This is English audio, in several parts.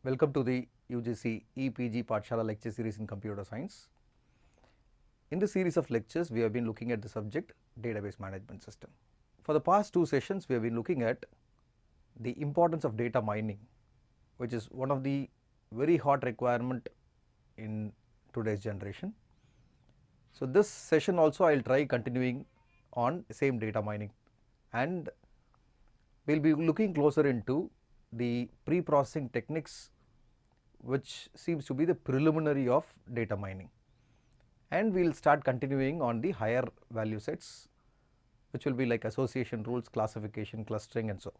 Welcome to the UGC EPG Pathshala lecture series in computer science. In this series of lectures, we have been looking at the subject database management system. For the past two sessions, we have been looking at the importance of data mining, which is one of the very hot requirement in today's generation. So this session also I will try continuing on same data mining, and we will be looking closer into the pre-processing techniques, which seems to be the preliminary of data mining, and we will start continuing on the higher value sets, which will be like association rules, classification, clustering and so.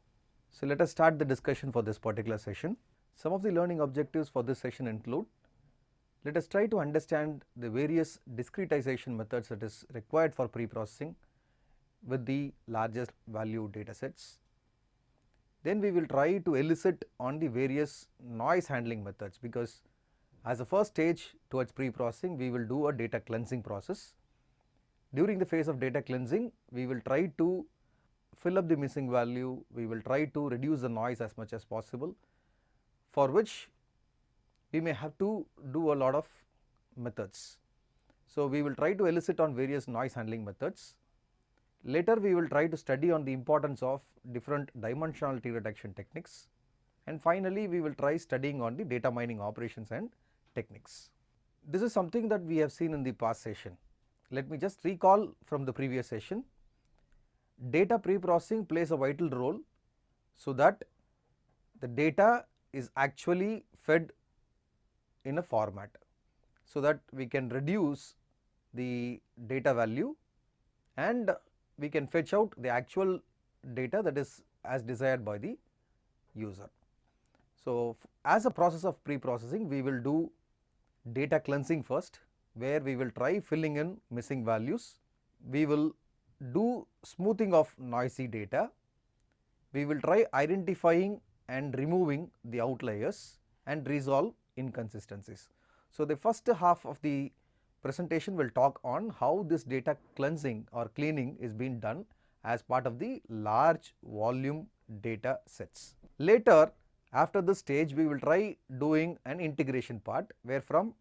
So let us start the discussion for this particular session. Some of the learning objectives for this session include: let us try to understand the various discretization methods that is required for pre-processing with the largest value data sets. Then we will try to elicit on the various noise handling methods, because as a first stage towards pre-processing, we will do a data cleansing process. During the phase of data cleansing, we will try to fill up the missing value, we will try to reduce the noise as much as possible, for which we may have to do a lot of methods. So we will try to elicit on various noise handling methods. Later we will try to study on the importance of different dimensionality reduction techniques, and finally we will try studying on the data mining operations and techniques. This is something that we have seen in the past session. Let me just recall from the previous session. Data pre-processing plays a vital role so that the data is actually fed in a format, so that we can reduce the data value and we can fetch out the actual data that is as desired by the user. So as a process of pre-processing, we will do data cleansing first, where we will try filling in missing values. We will do smoothing of noisy data. We will try identifying and removing the outliers and resolve inconsistencies. So the first half of the presentation will talk on how this data cleansing or cleaning is being done as part of the large volume data sets. Later, after this stage, we will try doing an integration part, where from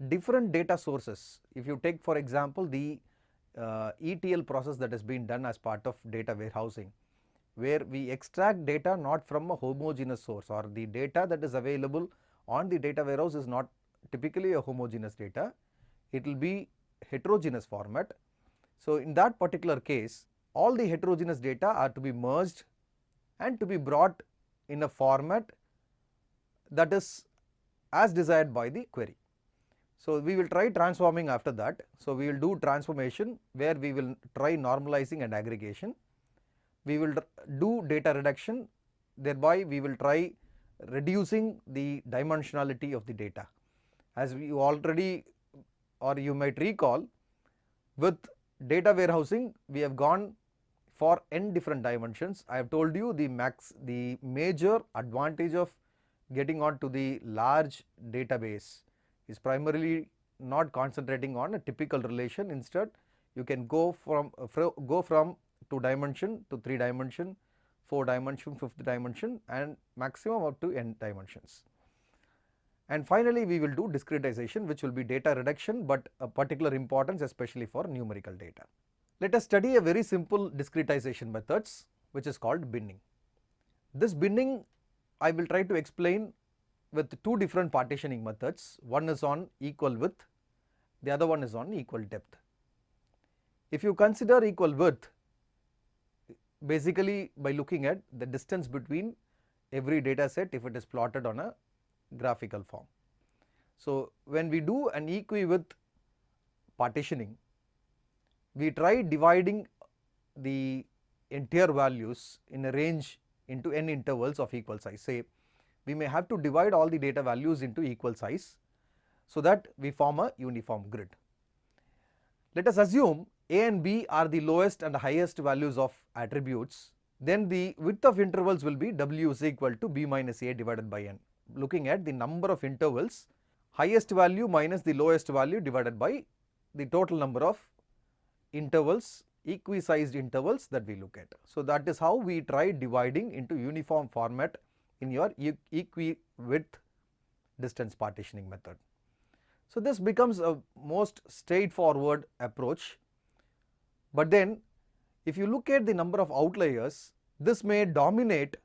different data sources, if you take for example the ETL process that has been done as part of data warehousing, where we extract data not from a homogeneous source, or the data that is available on the data warehouse is not typically a homogeneous data, it will be heterogeneous format. So in that particular case, all the heterogeneous data are to be merged and to be brought in a format that is as desired by the query. So we will try transforming after that. So we will do transformation, where we will try normalizing and aggregation. We will do data reduction, thereby we will try reducing the dimensionality of the data. As we already, or you might recall, with data warehousing we have gone for n different dimensions. I have told you the major advantage of getting on to the large database is primarily not concentrating on a typical relation. Instead, you can go from 2 dimension to 3 dimension, 4 dimension, 5th dimension, and maximum up to n dimensions. And finally, we will do discretization, which will be data reduction, but a particular importance especially for numerical data. Let us study a very simple discretization methods, which is called binning. This binning I will try to explain with 2 different partitioning methods. One is on equal width, the other one is on equal depth. If you consider equal width, basically by looking at the distance between every data set if it is plotted on a graphical form. So when we do an equi-width partitioning, we try dividing the entire values in a range into n intervals of equal size. Say we may have to divide all the data values into equal size, so that we form a uniform grid. Let us assume A and B are the lowest and highest values of attributes, then the width of intervals will be W is equal to B minus A divided by n. Looking at the number of intervals, highest value minus the lowest value divided by the total number of intervals, equi-sized intervals that we look at. So that is how we try dividing into uniform format in your equi-width distance partitioning method. So, this becomes a most straightforward approach, but then if you look at the number of outliers, this may dominate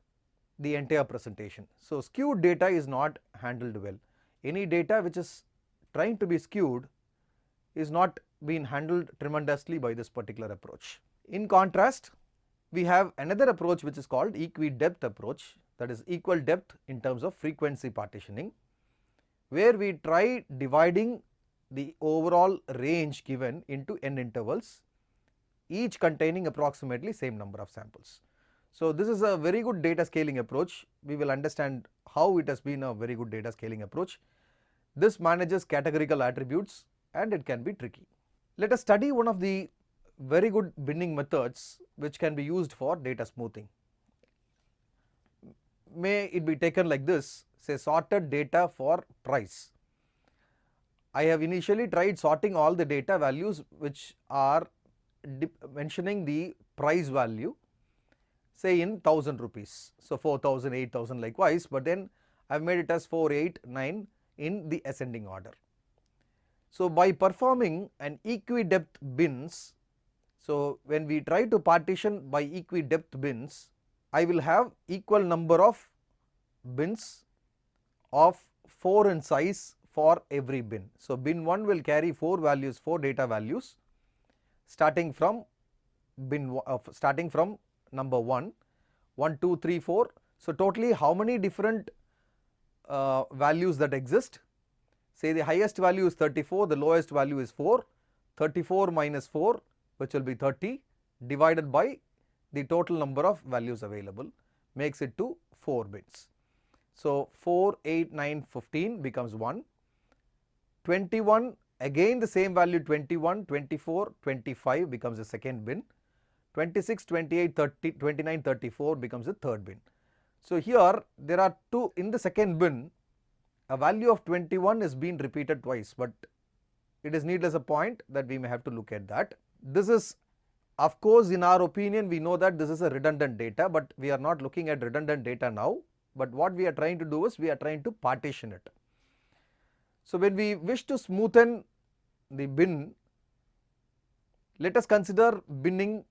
the entire presentation. So, skewed data is not handled well. Any data which is trying to be skewed is not being handled tremendously by this particular approach. In contrast, we have another approach which is called equi-depth approach, that is equal depth in terms of frequency partitioning, where we try dividing the overall range given into n intervals, each containing approximately same number of samples. So, this is a very good data scaling approach. We will understand how it has been a very good data scaling approach. This manages categorical attributes and it can be tricky. Let us study one of the very good binning methods which can be used for data smoothing. May it be taken like this, say sorted data for price. I have initially tried sorting all the data values which are mentioning the price value, say in 1000 rupees. So, 4000, 8000 likewise, but then I have made it as 4, 8, 9 in the ascending order. So, by performing an equi-depth bins, so when we try to partition by equi-depth bins, I will have equal number of bins of 4 in size for every bin. So, bin 1 will carry 4 values, 4 data values starting from number 1, 1, 2, 3, 4. So, totally how many different values that exist? Say the highest value is 34, the lowest value is 4, 34 minus 4 which will be 30 divided by the total number of values available makes it to 4 bins. So, 4, 8, 9, 15 becomes 1, 21 again the same value 21, 24, 25 becomes the second bin, 26, 28, 30, 29, 34 becomes the third bin. So, here there are two in the second bin, a value of 21 is being repeated twice, but it is needless a point that we may have to look at that. This is, of course, in our opinion we know that this is a redundant data, but we are not looking at redundant data now, but what we are trying to do is we are trying to partition it. So, when we wish to smoothen the bin, let us consider binning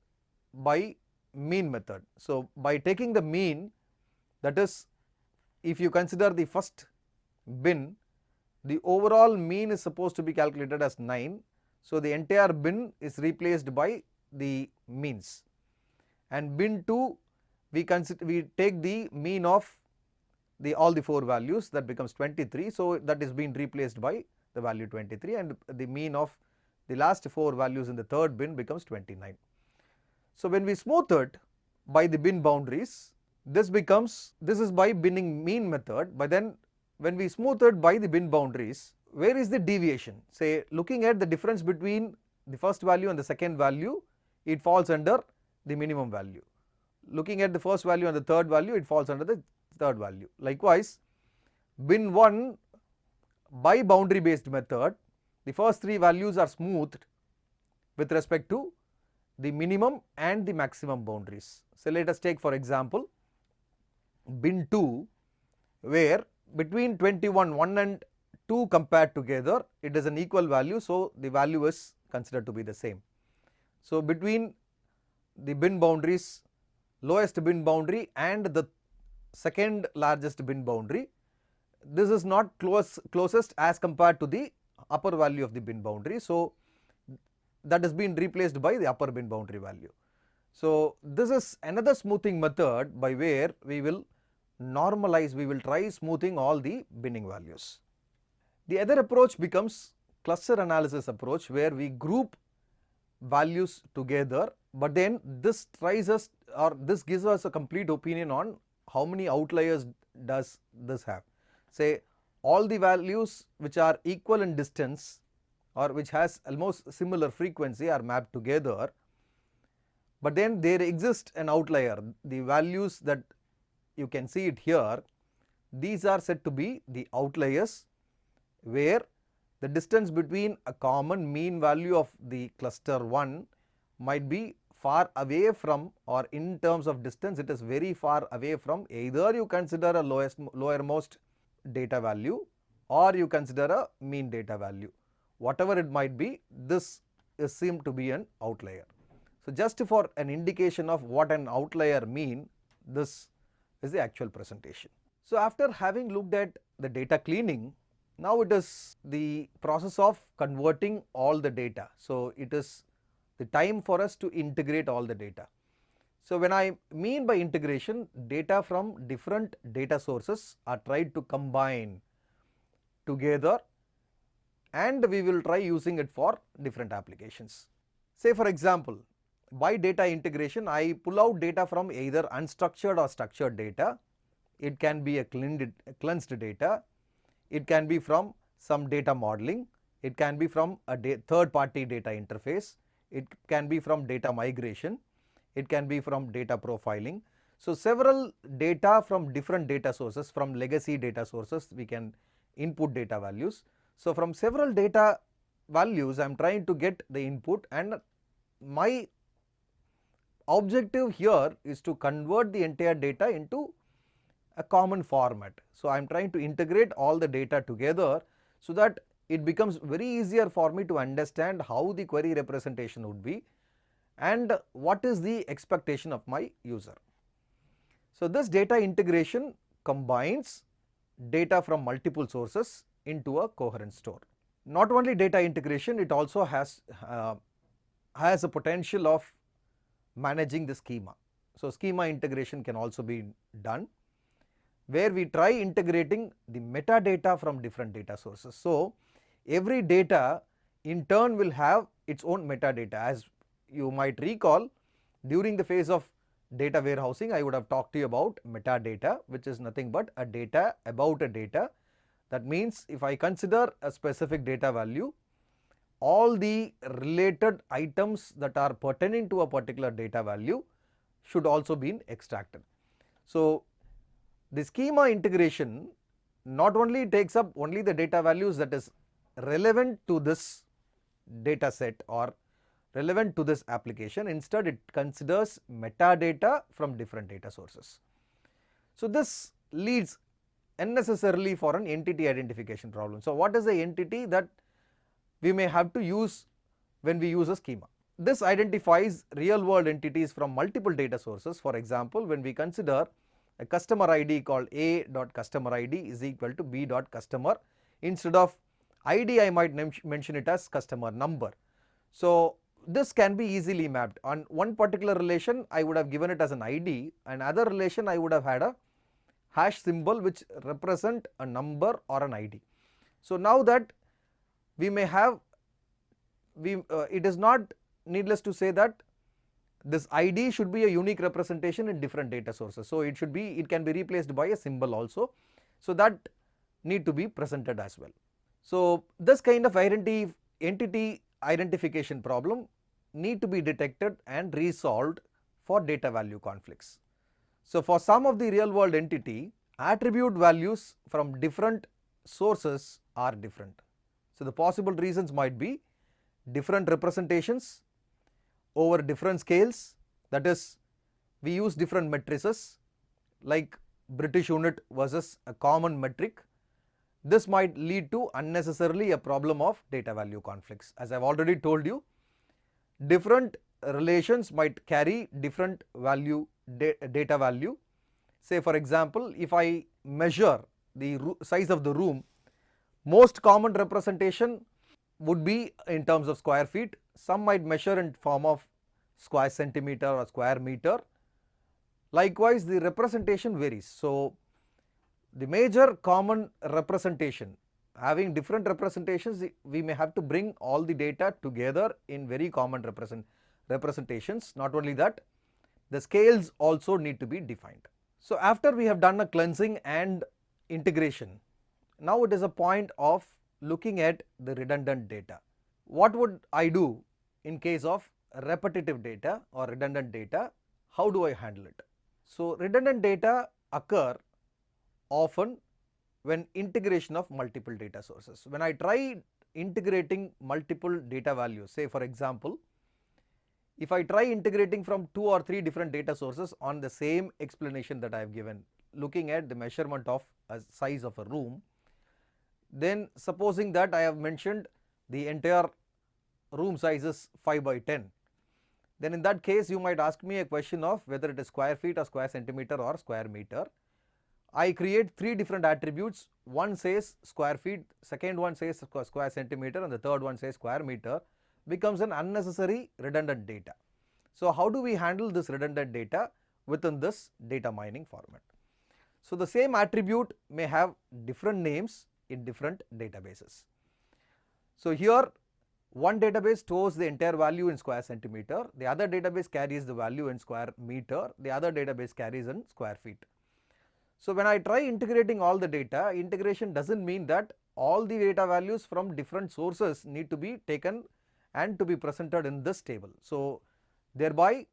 by mean method. So, by taking the mean, that is, if you consider the first bin, the overall mean is supposed to be calculated as 9. So, the entire bin is replaced by the means, and bin 2 we take the mean of all the 4 values, that becomes 23. So, that is being replaced by the value 23, and the mean of the last 4 values in the third bin becomes 29. So, when we smooth it by the bin boundaries, this is by binning mean method, but then when we smooth it by the bin boundaries, where is the deviation? Say looking at the difference between the first value and the second value, it falls under the minimum value. Looking at the first value and the third value, it falls under the third value. Likewise, bin 1 by boundary based method, the first 3 values are smoothed with respect to the minimum and the maximum boundaries. So, let us take for example bin 2, where between 21, 1 and 2 compared together, it is an equal value. So, the value is considered to be the same. So, between the bin boundaries, lowest bin boundary and the second largest bin boundary, this is not closest as compared to the upper value of the bin boundary. So, that has been replaced by the upper bin boundary value. So, this is another smoothing method by where we will normalize, we will try smoothing all the binning values. The other approach becomes cluster analysis approach, where we group values together, but then this tries us, or this gives us a complete opinion on how many outliers does this have. Say all the values which are equal in distance or which has almost similar frequency are mapped together, but then there exists an outlier. The values that you can see it here, these are said to be the outliers, where the distance between a common mean value of the cluster 1 might be far away from, or in terms of distance it is very far away from, either you consider a lowermost data value or you consider a mean data value. Whatever it might be, this is seemed to be an outlier. So, just for an indication of what an outlier mean, this is the actual presentation. So, after having looked at the data cleaning, now it is the process of converting all the data. So, it is the time for us to integrate all the data. So, when I mean by integration, data from different data sources are tried to combine together, and we will try using it for different applications. Say for example, by data integration, I pull out data from either unstructured or structured data. It can be a cleansed data, it can be from some data modeling, it can be from a third party data interface, it can be from data migration, it can be from data profiling. So, several data from different data sources, from legacy data sources we can input data values. So, from several data values I am trying to get the input, and my objective here is to convert the entire data into a common format. So, I am trying to integrate all the data together so that it becomes very easier for me to understand how the query representation would be and what is the expectation of my user. So, this data integration combines data from multiple sources into a coherent store. Not only data integration, it also has a potential of managing the schema. So, schema integration can also be done, where we try integrating the metadata from different data sources. So, every data in turn will have its own metadata. As you might recall, during the phase of data warehousing, I would have talked to you about metadata, which is nothing but a data about a data. That means, if I consider a specific data value, all the related items that are pertaining to a particular data value should also be extracted. So, the schema integration not only takes up only the data values that is relevant to this data set or relevant to this application, instead it considers metadata from different data sources. So, this leads unnecessarily for an entity identification problem. So, what is the entity that we may have to use when we use a schema? This identifies real world entities from multiple data sources. For example, when we consider a customer ID called a.customer ID is equal to b.customer, instead of ID I might mention it as customer number. So, this can be easily mapped. On one particular relation I would have given it as an ID, and other relation I would have had a hash symbol which represent a number or an ID. So, now that we may have, it is not needless to say that this ID should be a unique representation in different data sources. So, it can be replaced by a symbol also. So, that need to be presented as well. So, this kind of entity identification problem need to be detected and resolved for data value conflicts. So, for some of the real world entity, attribute values from different sources are different. So, the possible reasons might be different representations over different scales, that is, we use different matrices like British unit versus a common metric. This might lead to unnecessarily a problem of data value conflicts. As I have already told you, different relations might carry different value data value. Say for example, if I measure the size of the room, most common representation would be in terms of square feet. Some might measure in form of square centimeter or square meter. Likewise, the representation varies. So, the major common representation, having different representations, we may have to bring all the data together in very common representations. Not only that, the scales also need to be defined. So, after we have done a cleansing and integration, now it is a point of looking at the redundant data. What would I do in case of repetitive data or redundant data? How do I handle it? So, redundant data occur often when integration of multiple data sources. When I try integrating multiple data values, say for example, if I try integrating from 2 or 3 different data sources on the same explanation that I have given, looking at the measurement of a size of a room, then supposing that I have mentioned the entire room size is 5 by 10, then in that case you might ask me a question of whether it is square feet or square centimeter or square meter. I create 3 different attributes, one says square feet, second one says square centimeter, and the third one says square meter, becomes an unnecessary redundant data. So how do we handle this redundant data within this data mining format? So the same attribute may have different names in different databases. So here one database stores the entire value in square centimeter, the other database carries the value in square meter, the other database carries in square feet. So when I try integrating all the data, integration doesn't mean that all the data values from different sources need to be taken and to be presented in this table. So thereby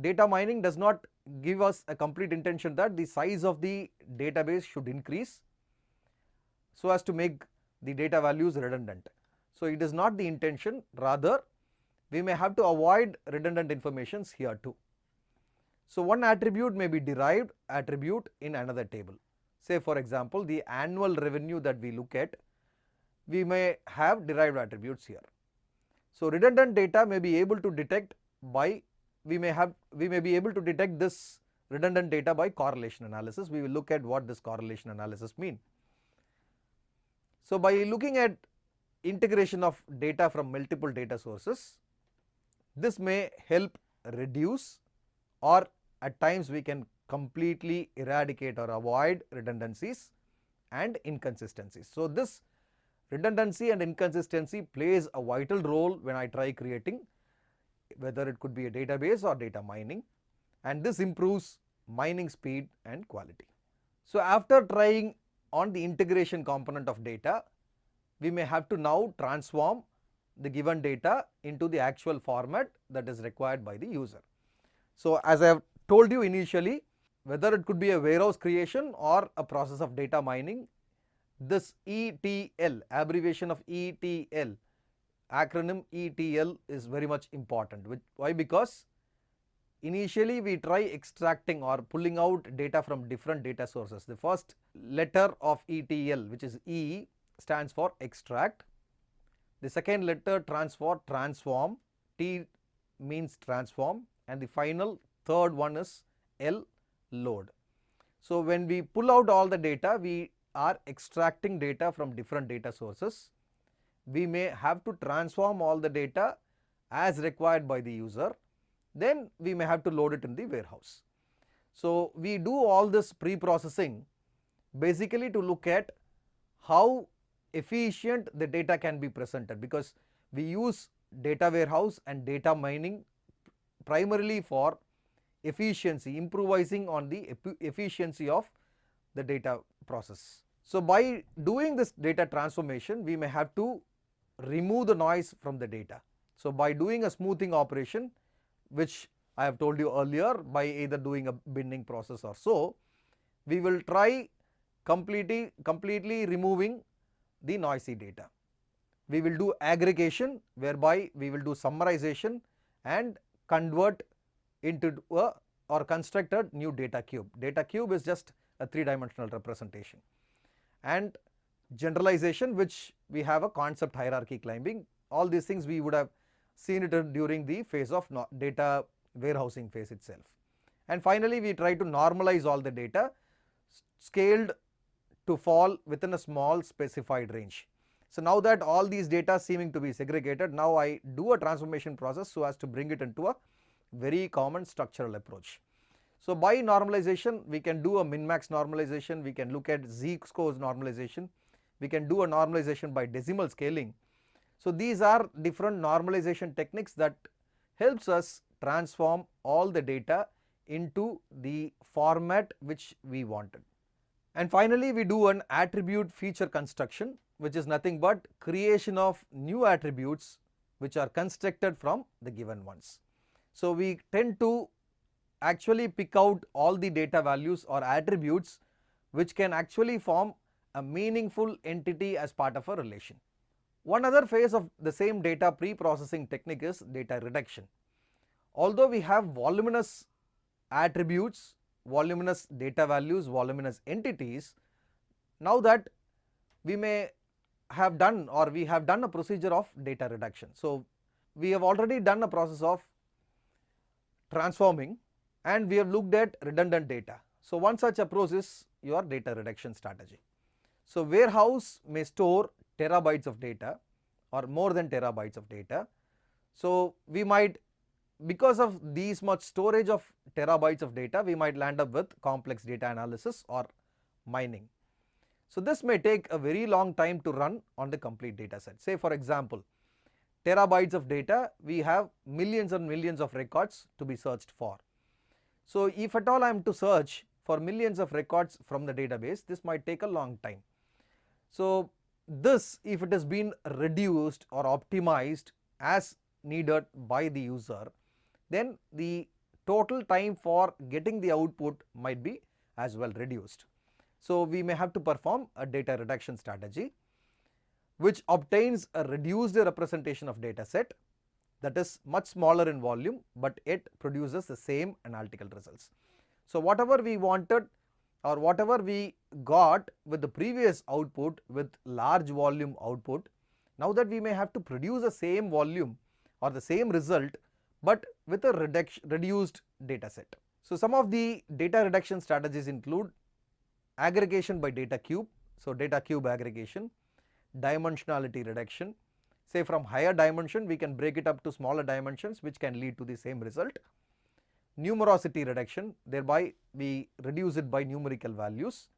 data mining does not give us a complete intention that the size of the database should increase so as to make the data values redundant. So it is not the intention, rather we may have to avoid redundant informations here too. So one attribute may be derived attribute in another table. Say for example, the annual revenue that we look at, we may have derived attributes here. So redundant data may be able to detect by, we may be able to detect this redundant data by correlation analysis. We will look at what this correlation analysis mean. So by looking at integration of data from multiple data sources, this may help reduce, or at times we can completely eradicate or avoid redundancies and inconsistencies. So this redundancy and inconsistency plays a vital role when I try creating, whether it could be a database or data mining, and this improves mining speed and quality. So after trying on the integration component of data, we may have to now transform the given data into the actual format that is required by the user. So as I have told you initially, whether it could be a warehouse creation or a process of data mining, this ETL, abbreviation of ETL, acronym ETL is very much important. Why? Because initially we try extracting or pulling out data from different data sources. The first letter of ETL, which is E, stands for extract. The second letter stands for transform, T means transform, and the final third one is L, load. So when we pull out all the data, we are extracting data from different data sources. We may have to transform all the data as required by the user, then we may have to load it in the warehouse. So we do all this pre-processing basically to look at how efficient the data can be presented, because we use data warehouse and data mining primarily for efficiency, improvising on the efficiency of the data process. So by doing this data transformation, we may have to remove the noise from the data. So by doing a smoothing operation, which I have told you earlier, by either doing a binning process or so, we will try completely removing the noisy data. We will do aggregation, whereby we will do summarization and convert into a or construct a new data cube. Data cube is just a 3-dimensional representation. And generalization, which we have a concept hierarchy climbing. All these things we would have seen it during the phase of data warehousing phase itself. And finally we try to normalize all the data, scaled to fall within a small specified range. So now that all these data seeming to be segregated, now I do a transformation process so as to bring it into a very common structural approach. So by normalization, we can do a min-max normalization, we can look at z-scores normalization, we can do a normalization by decimal scaling. So these are different normalization techniques that helps us transform all the data into the format which we wanted. And finally we do an attribute feature construction, which is nothing but creation of new attributes which are constructed from the given ones. So we tend to actually pick out all the data values or attributes which can actually form a meaningful entity as part of a relation. One other phase of the same data pre-processing technique is data reduction. Although we have voluminous attributes, voluminous data values, voluminous entities, now that we may have done, or we have done a procedure of data reduction. So, we have already done a process of transforming and we have looked at redundant data. So, one such approach is your data reduction strategy. So, warehouse may store terabytes of data or more than terabytes of data. So, we might, because of these much storage of terabytes of data, we might land up with complex data analysis or mining. So, this may take a very long time to run on the complete data set. Say for example, terabytes of data, we have millions and millions of records to be searched for. So, if at all I am to search for millions of records from the database, this might take a long time. So, this, if it has been reduced or optimized as needed by the user, then the total time for getting the output might be as well reduced. So, we may have to perform a data reduction strategy which obtains a reduced representation of data set that is much smaller in volume, but it produces the same analytical results. So, whatever we wanted or whatever we got with the previous output with large volume output, now that we may have to produce the same volume or the same result, but with a reduced data set. So, some of the data reduction strategies include aggregation by data cube, so data cube aggregation, dimensionality reduction. Say from higher dimension we can break it up to smaller dimensions which can lead to the same result. Numerosity reduction, thereby we reduce it by numerical values.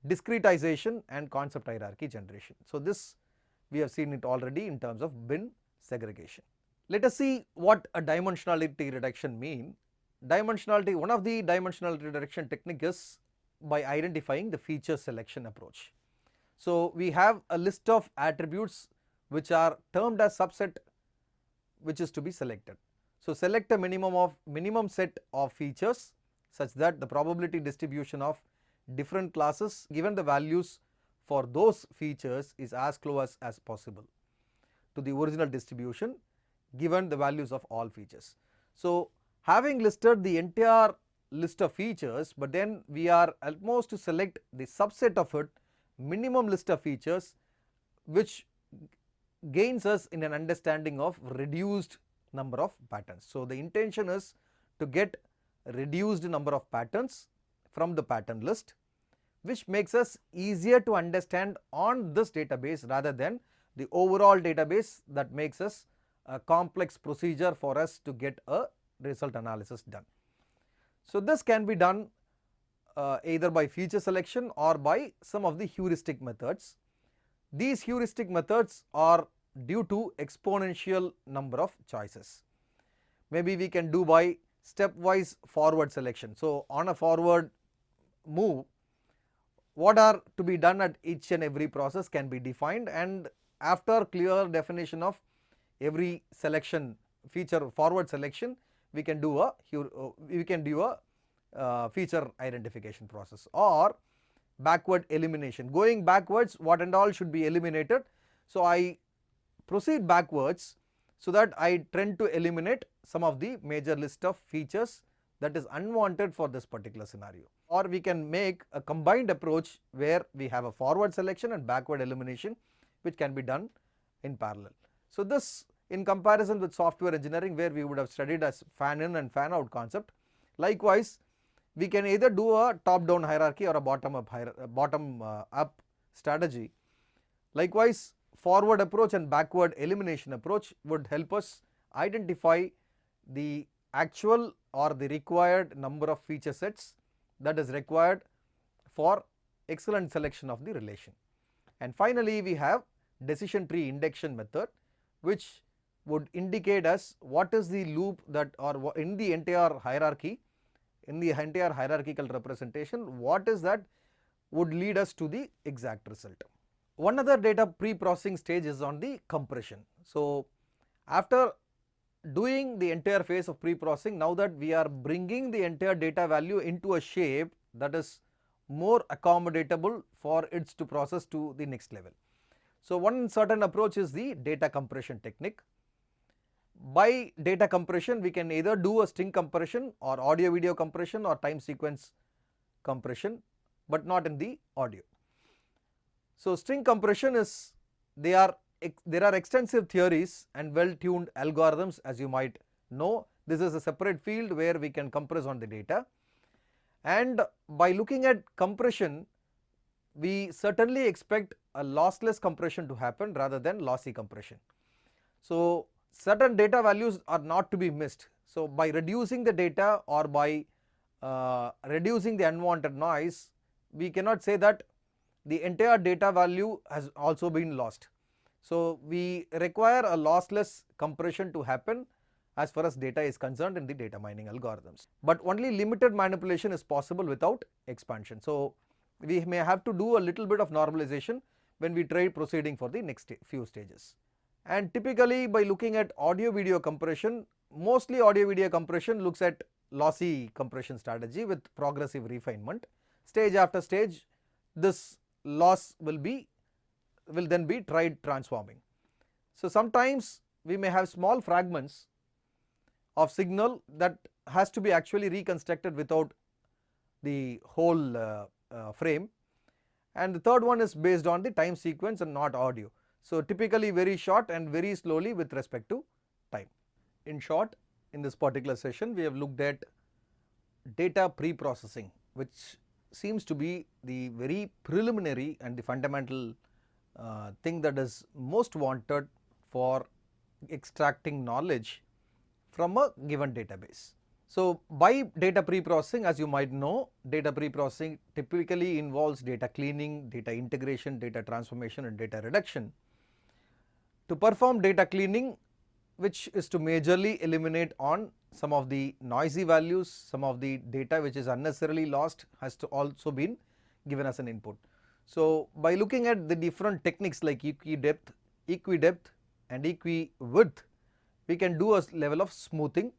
Discretization and concept hierarchy generation. So, this we have seen it already in terms of bin segregation. Let us see what a dimensionality reduction mean. Dimensionality, one of the dimensionality reduction technique is by identifying the feature selection approach. So, we have a list of attributes which are termed as subset which is to be selected. So, select a minimum set of features such that the probability distribution of different classes given the values for those features is as close as possible to the original distribution given the values of all features. So, having listed the entire list of features, but then we are almost to select the subset of it, minimum list of features which gains us in an understanding of reduced number of patterns. So, the intention is to get reduced number of patterns from the pattern list, which makes us easier to understand on this database rather than the overall database that makes us a complex procedure for us to get a result analysis done. So, this can be done either by feature selection or by some of the heuristic methods. These heuristic methods are due to exponential number of choices. Maybe we can do by stepwise forward selection. So, on a forward move, what are to be done at each and every process can be defined, and after clear definition of every selection feature forward selection, we can do a feature identification process, or backward elimination, going backwards what and all should be eliminated. So, I proceed backwards so that I tend to eliminate some of the major list of features that is unwanted for this particular scenario, or we can make a combined approach where we have a forward selection and backward elimination which can be done in parallel. So, this in comparison with software engineering where we would have studied as fan in and fan out concept, likewise we can either do a top down hierarchy or a bottom up strategy. Likewise, forward approach and backward elimination approach would help us identify the actual or the required number of feature sets that is required for excellent selection of the relation. And finally, we have decision tree induction method, which would indicate us what is the loop that, or in the entire hierarchy, in the entire hierarchical representation, what is that would lead us to the exact result. One other data pre-processing stage is on the compression. So, after doing the entire phase of pre-processing, now that we are bringing the entire data value into a shape that is more accommodatable for it to process to the next level. So, one certain approach is the data compression technique. By data compression, we can either do a string compression or audio video compression or time sequence compression, but not in the audio. So, string compression is there are extensive theories and well-tuned algorithms, as you might know. This is a separate field where we can compress on the data, and by looking at compression, we certainly expect a lossless compression to happen rather than lossy compression. So certain data values are not to be missed. So by reducing the data or by reducing the unwanted noise, we cannot say that the entire data value has also been lost. So we require a lossless compression to happen as far as data is concerned in the data mining algorithms. But only limited manipulation is possible without expansion. So we may have to do a little bit of normalization when we try proceeding for the next few stages. And typically by looking at audio video compression, mostly audio video compression looks at lossy compression strategy with progressive refinement. Stage after stage, this loss will then be tried transforming. So sometimes we may have small fragments of signal that has to be actually reconstructed without the whole frame, and the third one is based on the time sequence and not audio. So typically very short and very slowly with respect to time. In short, in this particular session we have looked at data pre-processing, which seems to be the very preliminary and the fundamental thing that is most wanted for extracting knowledge from a given database. So by data pre-processing, as you might know, data pre-processing typically involves data cleaning, data integration, data transformation and data reduction. To perform data cleaning, which is to majorly eliminate on some of the noisy values, some of the data which is unnecessarily lost has to also been given as an input. So by looking at the different techniques like equi-depth and equi-width, we can do a level of smoothing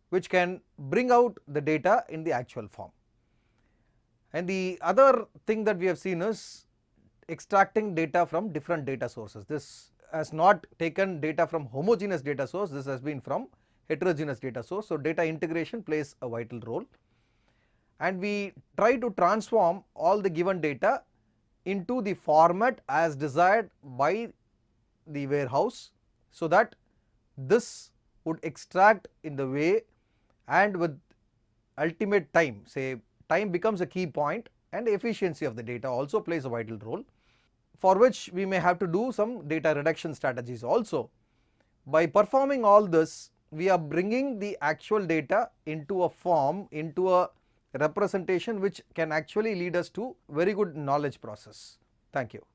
which can bring out the data in the actual form. And the other thing that we have seen is extracting data from different data sources. This has not taken data from homogeneous data source, this has been from heterogeneous data source. So data integration plays a vital role, and we try to transform all the given data into the format as desired by the warehouse, so that this would extract in the way and with ultimate time, say time becomes a key point, and efficiency of the data also plays a vital role, for which we may have to do some data reduction strategies also. By performing all this, we are bringing the actual data into a form, into a representation which can actually lead us to very good knowledge process. Thank you.